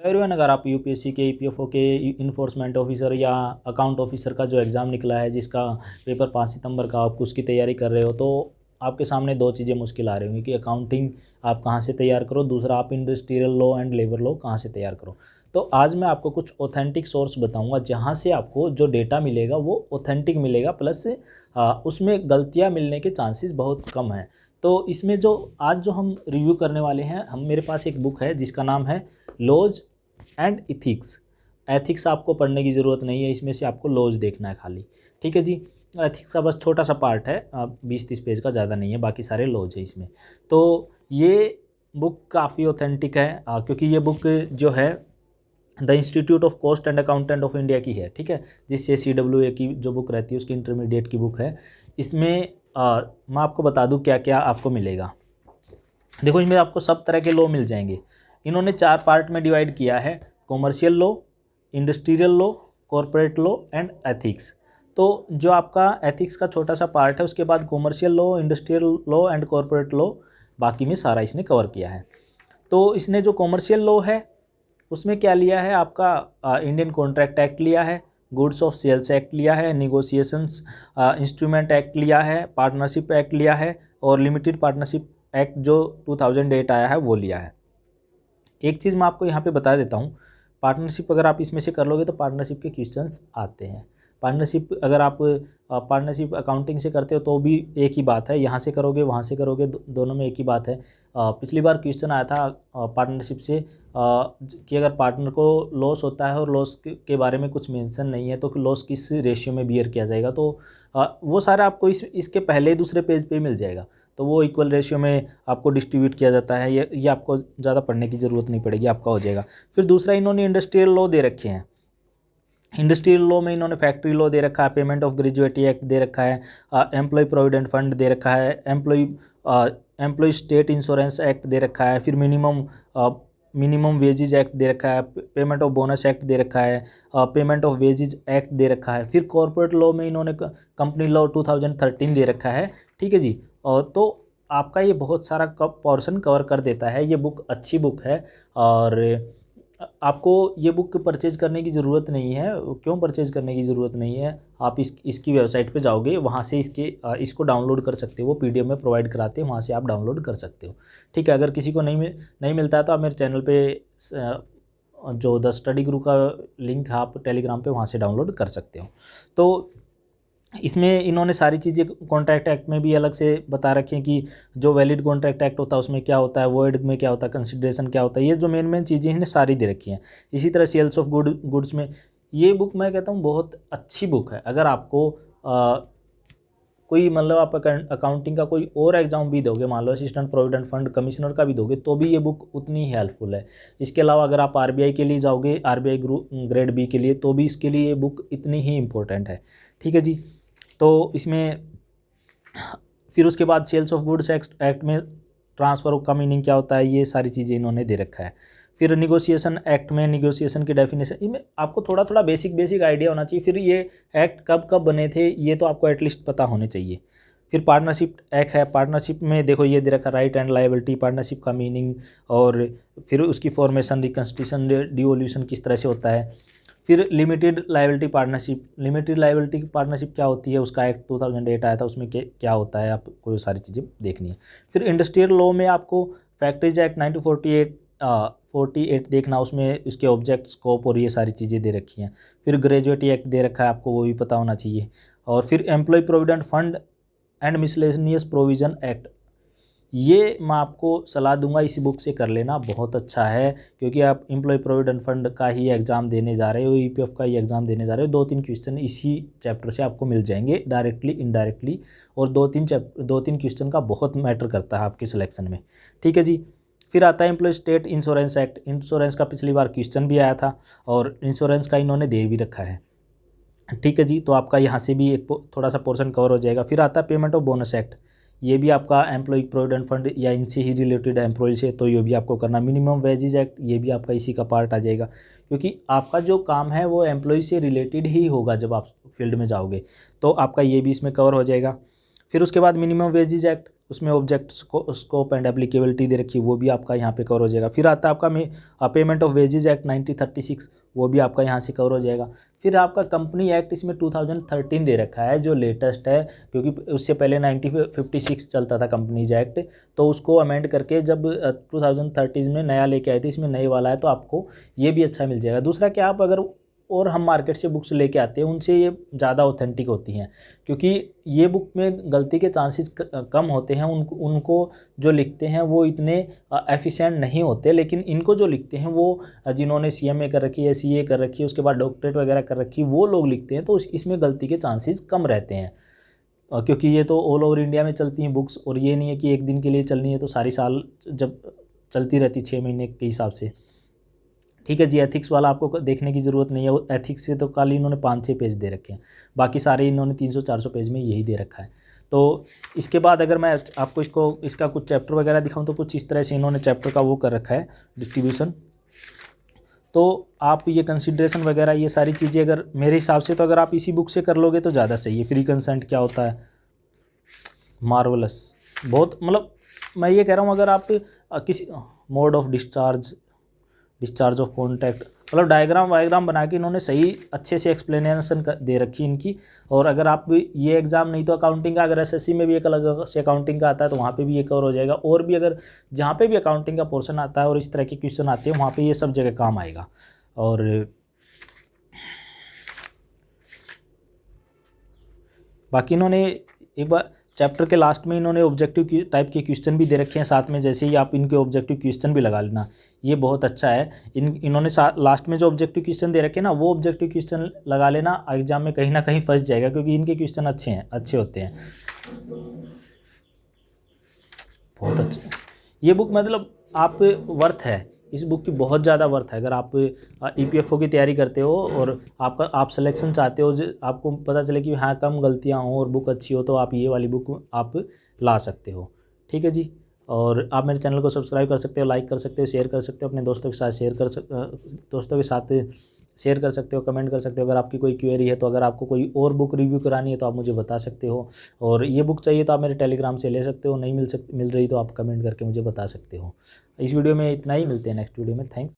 Everyone, अगर आप UPSC के ईपीएफओ के इन्फोर्समेंट ऑफिसर या अकाउंट ऑफिसर का जो एग्ज़ाम निकला है, जिसका पेपर 5 सितंबर का, आप उसकी तैयारी कर रहे हो, तो आपके सामने दो चीज़ें मुश्किल आ रही होंगी कि अकाउंटिंग आप कहाँ से तैयार करो, दूसरा आप industrial law and labour law कहाँ से तैयार करो। तो आज मैं आपको कुछ ऑथेंटिक सोर्स बताऊंगा जहाँ से आपको जो डेटा मिलेगा वो ऑथेंटिक मिलेगा, प्लस उसमें गलतियाँ मिलने के चांसेस बहुत कम हैं। तो इसमें जो आज जो हम रिव्यू करने वाले हैं, मेरे पास एक बुक है जिसका नाम है लॉज एंड इथिक्स। एथिक्स आपको पढ़ने की ज़रूरत नहीं है, इसमें से आपको लॉज देखना है खाली। ठीक है जी। एथिक्स का बस छोटा सा पार्ट है, 20-30 पेज का, ज़्यादा नहीं है, बाकी सारे लॉज है इसमें। तो ये बुक काफ़ी ऑथेंटिक है, क्योंकि ये बुक जो है the institute of cost and accountant of India की है। ठीक है, जिससे CWA की जो बुक रहती है उसकी इंटरमीडिएट की बुक है। इसमें मैं आपको बता दूं क्या क्या आपको मिलेगा। देखो, इसमें आपको सब तरह के लॉ मिल जाएंगे। इन्होंने 4 पार्ट में डिवाइड किया है: commercial law, industrial law, corporate law and ethics. तो जो आपका एथिक्स का छोटा सा पार्ट है, उसके बाद commercial law, industrial law and corporate law, बाकी में सारा इसने कवर किया है। तो इसने जो कॉमर्शियल लॉ है उसमें क्या लिया है, आपका इंडियन कॉन्ट्रैक्ट एक्ट लिया है, गुड्स ऑफ सेल्स एक्ट लिया है, निगोशिएशंस इंस्ट्रूमेंट एक्ट लिया है, पार्टनरशिप एक्ट लिया है, और लिमिटेड पार्टनरशिप एक्ट जो 2008 आया है वो लिया है। एक चीज़ मैं आपको यहाँ पे बता देता हूँ, पार्टनरशिप अगर आप इसमें से कर लोगे तो पार्टनरशिप के क्वेश्चंस आते हैं। पार्टनरशिप अगर आप पार्टनरशिप अकाउंटिंग से करते हो तो भी एक ही बात है, यहाँ से करोगे वहाँ से करोगे, दोनों में एक ही बात है। पिछली बार क्वेश्चन आया था पार्टनरशिप से कि अगर पार्टनर को लॉस होता है और लॉस के बारे में कुछ मेंशन नहीं है तो लॉस किस रेशियो में बियर किया जाएगा, तो वो सारा आपको इसके पहले दूसरे पेज पे मिल जाएगा। तो वो इक्वल रेशियो में आपको डिस्ट्रीब्यूट किया जाता है। ये आपको ज़्यादा पढ़ने की ज़रूरत नहीं पड़ेगी, आपका हो जाएगा। फिर दूसरा इन्होंने इंडस्ट्रियल लॉ दे रखे हैं। इंडस्ट्रियल लॉ में इन्होंने फैक्ट्री लॉ दे रखा है, payment of gratuity act they रखा है, एम्प्लॉय प्रोविडेंट फंड दे रखा है, employ state insurance act they रखा है, फिर मिनिमम वेजेज एक्ट दे रखा है, payment of bonus act they रखा है, payment of wages act they रखा है। फिर कॉर्पोरेट लॉ में इन्होंने कंपनी लॉ 2013 दे रखा है। ठीक है जी। और तो आपका ये बहुत सारा पोर्शन कवर कर देता है। ये बुक अच्छी बुक है और आपको ये बुक परचेज करने की ज़रूरत नहीं है। क्यों परचेज करने की ज़रूरत नहीं है, आप इसकी वेबसाइट पे जाओगे, वहाँ से इसको डाउनलोड कर सकते हो। वो PDF में प्रोवाइड कराते हैं, वहाँ से आप डाउनलोड कर सकते हो। ठीक है, अगर किसी को नहीं मिलता है तो आप मेरे चैनल पे जो द स्टडी गुरु का लिंक है, आप टेलीग्राम पे वहाँ से डाउनलोड कर सकते हो। तो इसमें इन्होंने सारी चीज़ें कॉन्ट्रैक्ट एक्ट में भी अलग से बता रखी हैं कि जो वैलिड कॉन्ट्रैक्ट एक्ट होता है उसमें क्या होता है, वॉइड में क्या होता है, कंसिडरेशन क्या होता है। ये जो मेन चीज़ें इन्हें सारी दे रखी हैं। इसी तरह सेल्स ऑफ गुड्स में ये बुक मैं कहता हूँ बहुत अच्छी बुक है। अगर आपको कोई मतलब आप अकाउंटिंग का कोई और एग्जाम भी दोगे, मान लो असिस्टेंट प्रोविडेंट फंड कमिश्नर का भी दोगे, तो भी ये बुक उतनी ही हेल्पफुल है। इसके अलावा अगर आप RBI के लिए जाओगे, RBI ग्रेड B के लिए, तो भी इसके लिए ये बुक इतनी ही इम्पोर्टेंट है। ठीक है जी। तो इसमें फिर उसके बाद सेल्स ऑफ गुड्स एक्ट में ट्रांसफ़र का मीनिंग क्या होता है, ये सारी चीज़ें इन्होंने दे रखा है। फिर निगोशिएशन एक्ट में निगोशिएशन की डेफिनेशन, इनमें आपको थोड़ा थोड़ा बेसिक आइडिया होना चाहिए। फिर ये एक्ट कब कब बने थे ये तो आपको एटलीस्ट पता होने चाहिए। फिर पार्टनरशिप एक्ट है। पार्टनरशिप में देखो ये दे रखा राइट एंड लायबिलिटी, पार्टनरशिप का मीनिंग, और फिर उसकी फॉर्मेशन, रिकन्स्टिट्यूशन, डिवोल्यूशन किस तरह से होता है। फिर limited liability partnership, limited liability partnership क्या होती है, उसका एक्ट 2008 आया था, उसमें क्या होता है, आपको ये सारी चीज़ें देखनी है। फिर इंडस्ट्रियल लॉ में आपको फैक्ट्रीज एक्ट 1948 देखना, उसमें उसके ऑब्जेक्ट, स्कोप और ये सारी चीज़ें दे रखी हैं। फिर ग्रेजुएटी एक्ट दे रखा है, आपको वो भी पता होना चाहिए। और फिर employ provident fund and miscellaneous provision act, ये मैं आपको सलाह दूंगा इसी बुक से कर लेना, बहुत अच्छा है। क्योंकि आप एम्प्लॉय प्रोविडेंट फंड का ही एग्ज़ाम देने जा रहे हो, EPF का ही एग्ज़ाम देने जा रहे हो, 2-3 क्वेश्चन इसी चैप्टर से आपको मिल जाएंगे डायरेक्टली इनडायरेक्टली, और 2-3 क्वेश्चन का बहुत मैटर करता है आपके सिलेक्शन में। ठीक है जी। फिर आता है employ state insurance act. Insurance का पिछली बार क्वेश्चन भी आया था और इंश्योरेंस का इन्होंने दे भी रखा है। ठीक है जी। तो आपका यहाँ से भी एक थोड़ा सा पोर्शन कवर हो जाएगा। फिर आता है पेमेंट ऑफ बोनस एक्ट, ये भी आपका एम्प्लॉय प्रोविडेंट फंड या इनसे ही रिलेटेड एम्प्लॉय से, तो ये भी आपको करना। मिनिमम वेजेज एक्ट, ये भी आपका इसी का पार्ट आ जाएगा, क्योंकि आपका जो काम है वो एम्प्लॉय से रिलेटेड ही होगा जब आप फील्ड में जाओगे, तो आपका ये भी इसमें कवर हो जाएगा। फिर उसके बाद मिनिमम वेजेज एक्ट, उसमें ऑब्जेक्ट स्कोप एंड एप्लीकेबिलिटी दे रखी है, वो भी आपका यहाँ पे कवर हो जाएगा। फिर आता है आपका पेमेंट ऑफ वेजेज एक्ट 1936, वो भी आपका यहाँ से कवर हो जाएगा। फिर आपका कंपनी एक्ट इसमें 2013 दे रखा है जो लेटेस्ट है, क्योंकि उससे पहले 1956 चलता था कंपनीज एक्ट, तो उसको अमेंड करके जब 2013 में नया लेके आए थे, इसमें नए वाला है, तो आपको ये भी अच्छा मिल जाएगा। दूसरा कि आप अगर और हम मार्केट से बुक्स लेके आते हैं उनसे ये ज़्यादा ऑथेंटिक होती हैं, क्योंकि ये बुक में गलती के चांसेस कम होते हैं। उनको जो लिखते हैं वो इतने एफिशिएंट नहीं होते, लेकिन इनको जो लिखते हैं वो जिन्होंने CMA कर रखी है, CA कर रखी है, उसके बाद डॉक्टरेट वगैरह कर रखी है, वो लोग लिखते हैं, तो इसमें गलती के चांसेस कम रहते हैं। क्योंकि ये तो ऑल ओवर इंडिया में चलती हैं बुक्स, और ये नहीं है कि एक दिन के लिए चलनी है तो सारी साल जब चलती रहती 6 महीने के हिसाब से। ठीक है जी। एथिक्स वाला आपको देखने की ज़रूरत नहीं है, एथिक्स से तो खाली इन्होंने 5-6 पेज दे रखे हैं, बाकी सारे इन्होंने 300-400 पेज में यही दे रखा है। तो इसके बाद अगर मैं आपको इसका कुछ चैप्टर वगैरह दिखाऊं तो कुछ इस तरह से इन्होंने चैप्टर का वो कर रखा है डिस्ट्रीब्यूशन। तो आप ये कंसिडरेशन वगैरह ये सारी चीज़ें अगर मेरे हिसाब से तो अगर आप इसी बुक से कर लोगे तो ज़्यादा सही है। फ्री कंसेंट क्या होता है, मार्वलस, बहुत मतलब मैं ये कह रहा हूँ अगर आप किसी mode of discharge of contact, मतलब डायग्राम बना के इन्होंने सही अच्छे से एक्सप्लेनेशन दे रखी इनकी। और अगर आप ये एग्ज़ाम नहीं तो अकाउंटिंग का, अगर SSC में भी एक अलग से अकाउंटिंग का आता है तो वहाँ पे भी ये कवर हो जाएगा। और भी अगर जहाँ पे भी अकाउंटिंग का पोर्शन आता है और इस तरह के क्वेश्चन आते हैं वहाँ पे ये सब जगह काम आएगा। और बाकी इन्होंने एक बार चैप्टर के लास्ट में इन्होंने ऑब्जेक्टिव टाइप के क्वेश्चन भी दे रखे हैं साथ में, जैसे ही आप इनके ऑब्जेक्टिव क्वेश्चन भी लगा लेना, ये बहुत अच्छा है। इन्होंने लास्ट में जो ऑब्जेक्टिव क्वेश्चन दे रखे हैं ना, वो ऑब्जेक्टिव क्वेश्चन लगा लेना, एग्जाम में कहीं ना कहीं फंस जाएगा, क्योंकि इनके क्वेश्चन अच्छे होते हैं, बहुत अच्छे। ये बुक मतलब आप वर्थ है, इस बुक की बहुत ज़्यादा वर्थ है। अगर आप EPFO की तैयारी करते हो और आप सिलेक्शन चाहते हो, आपको पता चले कि हाँ कम गलतियाँ हों और बुक अच्छी हो, तो आप ये वाली बुक आप ला सकते हो। ठीक है जी। और आप मेरे चैनल को सब्सक्राइब कर सकते हो, लाइक कर सकते हो, शेयर कर सकते हो, अपने दोस्तों के साथ शेयर कर सकते हो, कमेंट कर सकते हो। अगर आपकी कोई क्वेरी है तो अगर आपको कोई और बुक रिव्यू करानी है तो आप मुझे बता सकते हो। और ये बुक चाहिए तो आप मेरे टेलीग्राम से ले सकते हो, नहीं मिल रही तो आप कमेंट करके मुझे बता सकते हो। इस वीडियो में इतना ही, मिलते हैं नेक्स्ट वीडियो में। थैंक्स।